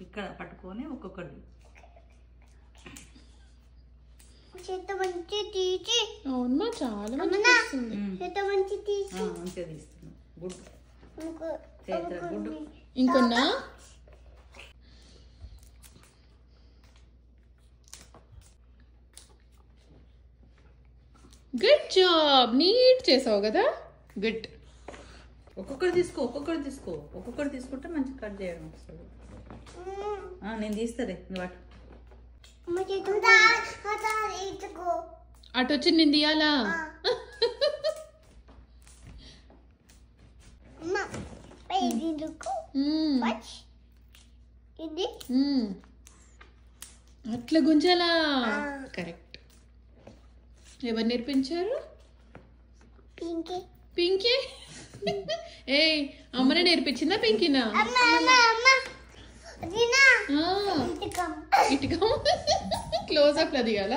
ఇక్కడ పట్టుకొని ఒక్కొక్కటి అవునమ్మా చాలా మంచిగా తీస్తున్నాం. Good Chaitra good. ఇంకొన్నా గుడ్ జాబ్, నీట్ చేసావు కదా. గుడ్. ఒక్కొక్కటి తీసుకుంటే మంచి కట్ చేయడం వస్తుంది. నేను తీస్తారే వాటి అటు వచ్చి నేను తీయాలా? అట్లా గుంజాలా? కరెక్ట్. ఎవరు నేర్పించారు? పింకీ. ఏ అమ్మనే నేర్పించిందా పింకీనా? ఇటుక క్లోజ్ అప్ లో దిగాల.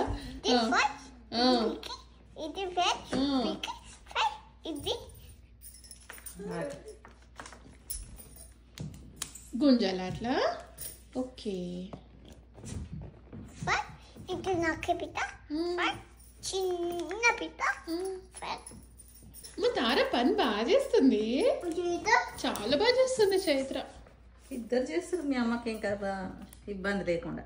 గుంజాల అట్లా. ఓకే. చిన్న పిట్ట. మా తార పని బాగా చేస్తుంది, చాలా బాగా చేస్తుంది చైత్ర. ఇద్దరు చేస్తారు. మీ అమ్మకి ఏం కదా ఇబ్బంది లేకుండా.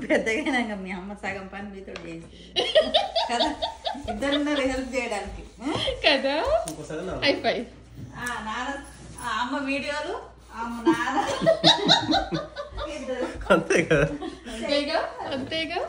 పెద్దగా మీ అమ్మ సగం పని మీతో చేస్తుంది కదా. ఇద్దరున్నారు హెల్ప్ చేయడానికి కదా. అయిపోయి అమ్మ వీడియోలు అంతే కదా. అంతేగా.